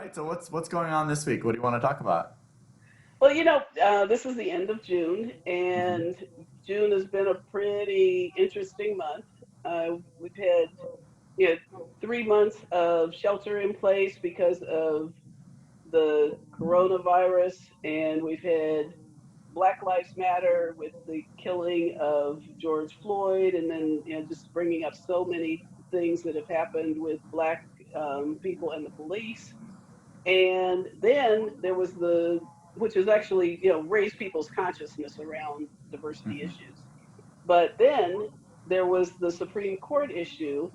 right, so what's going on this week? What do you want to talk about? Well, this is the end of June, Hmm. and June has been a pretty interesting month. We've had, you know, 3 months of shelter in place because of the coronavirus, and we've had Black Lives Matter with the killing of George Floyd, and then just bringing up so many things that have happened with Black people and the police. And then there was which is actually, raised people's consciousness around diversity Hmm. issues. But then there was the Supreme Court issue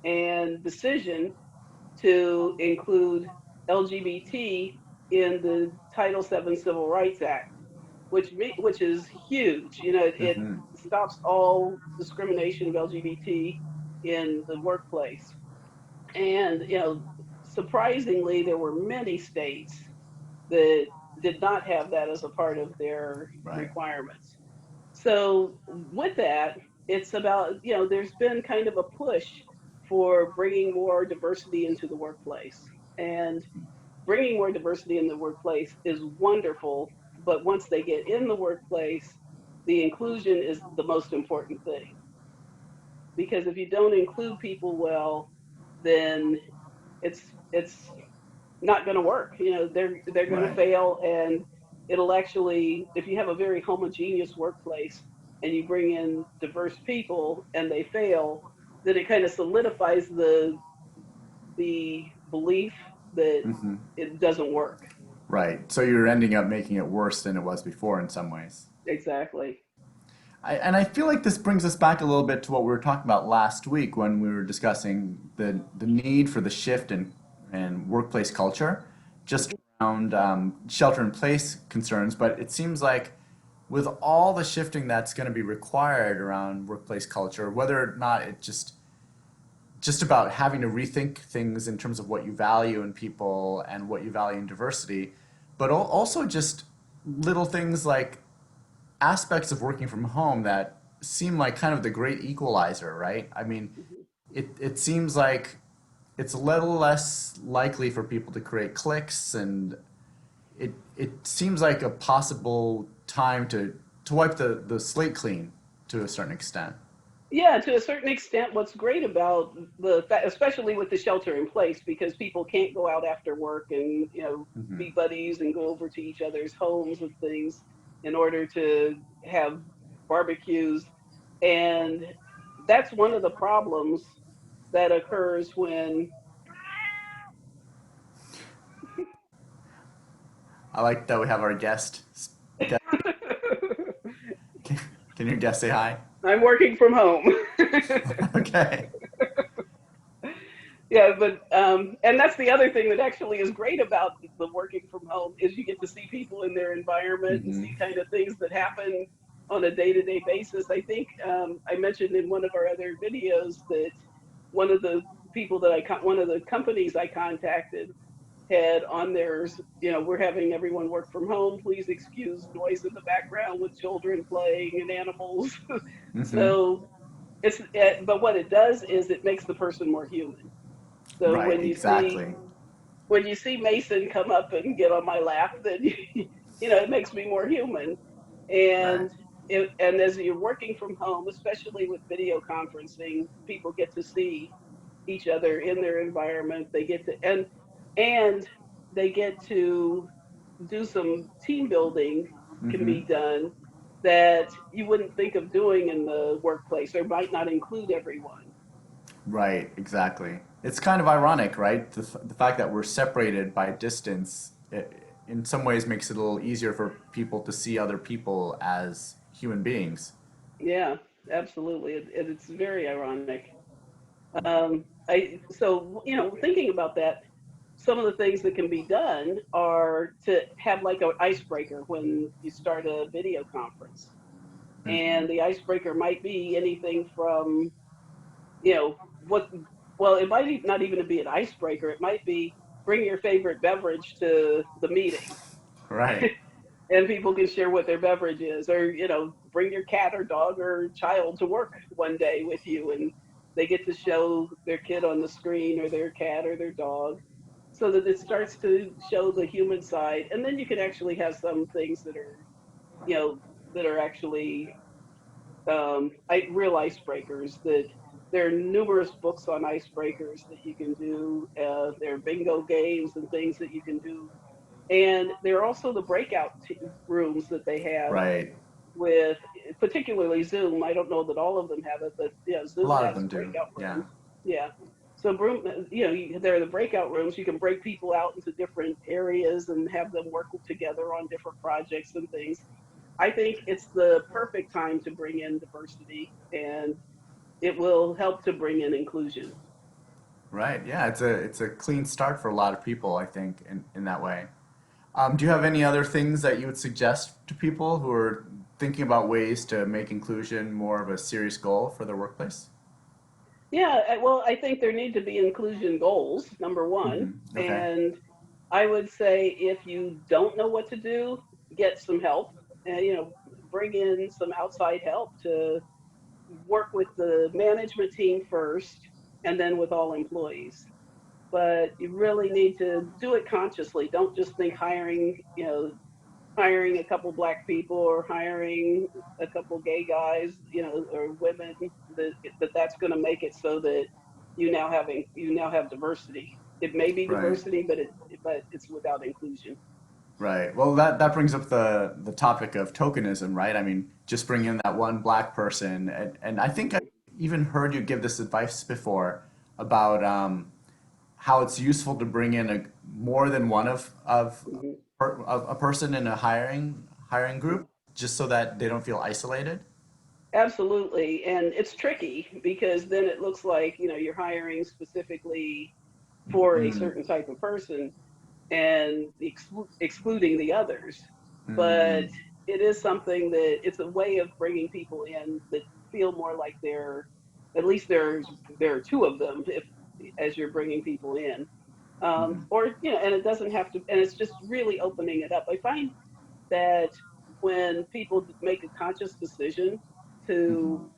and decision to include LGBT in the Title VII Civil Rights Act, which is huge. It Hmm. stops all discrimination of LGBT in the workplace. And surprisingly, there were many states that did not have that as a part of their Right. requirements. So with that, it's about, there's been kind of a push for bringing more diversity into the workplace. And bringing more diversity in the workplace is wonderful, but once they get in the workplace, the inclusion is the most important thing. Because if you don't include people well, then it's not going to work. They're going to Right. fail, and it'll actually, if you have a very homogeneous workplace and you bring in diverse people and they fail, then it kind of solidifies the belief that Hmm. it doesn't work. Right. So you're ending up making it worse than it was before in some ways. Exactly. And I feel like this brings us back a little bit to what we were talking about last week when we were discussing the need for the shift in workplace culture, just around shelter in place concerns. But it seems like with all the shifting that's going to be required around workplace culture, whether or not it just about having to rethink things in terms of what you value in people and what you value in diversity, but also just little things like aspects of working from home that seem like kind of the great equalizer, right? I mean, Mhm. it seems like it's a little less likely for people to create cliques, and it seems like a possible time to wipe the slate clean to a certain extent. Yeah, to a certain extent, what's great about especially with the shelter in place, because people can't go out after work and Hmm. be buddies and go over to each other's homes and things in order to have barbecues, and that's one of the problems that occurs when I like that we have our guest. guest can your guest say hi? I'm working from home. Okay. Yeah, but and that's the other thing that actually is great about the working from home is you get to see people in their environment and Hmm. see kind of things that happen on a day-to-day basis. I think I mentioned in one of our other videos that one of the one of the companies I contacted had on theirs, we're having everyone work from home. Please excuse noise in the background with children playing and animals. Hmm. So but what it does is it makes the person more human. So Right, exactly. when you see Mason come up and get on my lap, then it makes me more human. Right. And and as you're working from home, especially with video conferencing, people get to see each other in their environment. They get to and they get to do some team building can Hmm. be done that you wouldn't think of doing in the workplace or might not include everyone. Right, exactly. It's kind of ironic, right? The fact that we're separated by distance, in some ways makes it a little easier for people to see other people as human beings. Yeah, absolutely. It's very ironic. Thinking about that, some of the things that can be done are to have like an icebreaker when you start a video conference. And Hmm. the icebreaker might be anything from, you know, what, well, it might not even be an icebreaker. It might be bring your favorite beverage to the meeting Right. and people can share what their beverage is, or bring your cat or dog or child to work one day with you, and they get to show their kid on the screen or their cat or their dog. so that it starts to show the human side, and then you can actually have some things that are, you know, that are actually real icebreakers. That there are numerous books on icebreakers that you can do. There are bingo games and things that you can do, and there are also the breakout rooms that they have Right. with, particularly Zoom. I don't know that all of them have it, but yeah, A Zoom lot of has them do. breakout Yeah. rooms. Yeah. So, there are the breakout rooms. You can break people out into different areas and have them work together on different projects and things. I think it's the perfect time to bring in diversity, and it will help to bring in inclusion. Right. Yeah. It's a clean start for a lot of people, I think, in that way. Do you have any other things that you would suggest to people who are thinking about ways to make inclusion more of a serious goal for their workplace? Yeah, well, I think there need to be inclusion goals, number one. Okay. And I would say if you don't know what to do, get some help, and bring in some outside help to work with the management team first and then with all employees. But you really need to do it consciously. Don't just think hiring a couple black people or hiring a couple gay guys, or women, that's going to make it so that you now have diversity. It may be Right. diversity, but it's without inclusion. Right. Well, that brings up the topic of tokenism, right? I mean, just bring in that one black person, and I think I even heard you give this advice before about how it's useful to bring in more than one Hmm. of a person in a hiring group, just so that they don't feel isolated. Absolutely, and it's tricky because then it looks like you're hiring specifically for a Mm, certain type of person, and excluding the others. But mm, it is something that it's a way of bringing people in that feel more like at least there are two of them, if as you're bringing people in, or and it doesn't have to, and it's just really opening it up. I find that when people make a conscious decision to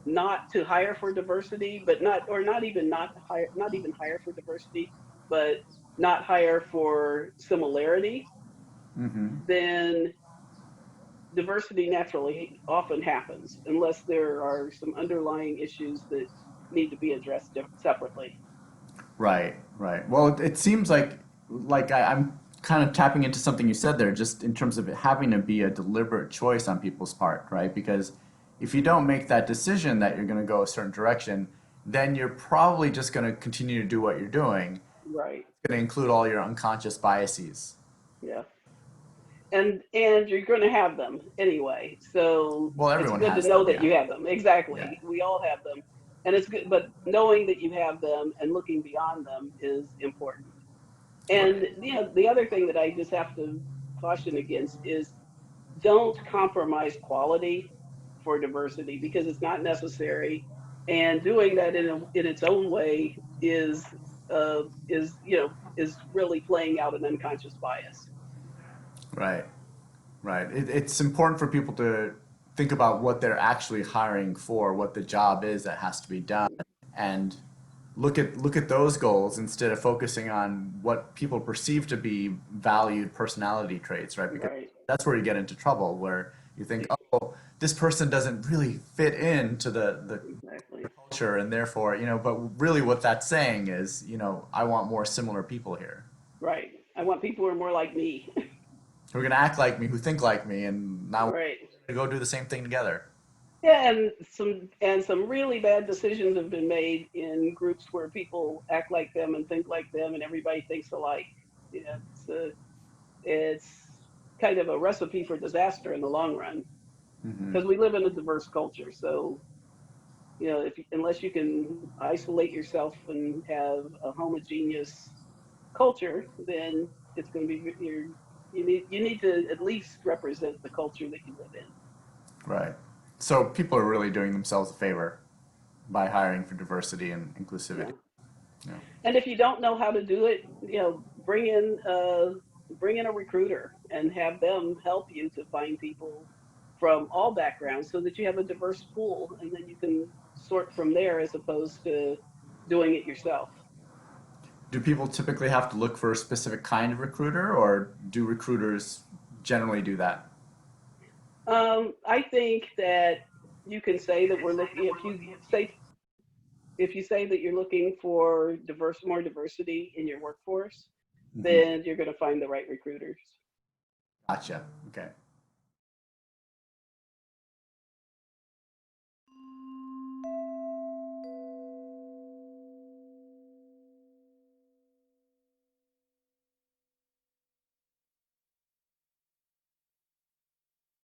not to hire for diversity, but not even hire for diversity, but not hire for similarity, mm-hmm. then diversity naturally often happens unless there are some underlying issues that need to be addressed separately. Right, right. Well, it seems like I'm kind of tapping into something you said there, just in terms of it having to be a deliberate choice on people's part, right? Because if you don't make that decision that you're going to go a certain direction, then you're probably just going to continue to do what you're doing. Right. It's going to include all your unconscious biases. Yeah. And you're going to have them anyway. So Well, it's everyone good to has know them, that yeah. you have them. Yeah. Exactly. We all have them. And it's good, but knowing that you have them and looking beyond them is important. And Right. the other thing that I just have to caution against is don't compromise quality for diversity because it's not necessary. And doing that in its own way is really playing out an unconscious bias. Right. Right. It's important for people to think about what they're actually hiring for, what the job is that has to be done, and look at those goals instead of focusing on what people perceive to be valued personality traits, right? Because Right. that's where you get into trouble, where you think, oh, this person doesn't really fit into the Exactly. culture, and therefore, but really what that's saying is, I want more similar people here Right. I want people who are more like me. who are going to act like me, who think like me, and now we're Right. going to go do the same thing together. Yeah, and some really bad decisions have been made in groups where people act like them and think like them, and everybody thinks alike. Yeah, it's kind of a recipe for disaster in the long run Hmm. because we live in a diverse culture. So if unless you can isolate yourself and have a homogeneous culture, then it's going to be you need to at least represent the culture that you live in. Right. So people are really doing themselves a favor by hiring for diversity and inclusivity. Yeah. Yeah. And if you don't know how to do it, bring in a recruiter and have them help you to find people from all backgrounds so that you have a diverse pool, and then you can sort from there as opposed to doing it yourself. Do people typically have to look for a specific kind of recruiter, or do recruiters generally do that? I think that you can say that we're looking, if you say that you're looking for more diversity in your workforce, Hmm. then you're going to find the right recruiters. Gotcha. Okay.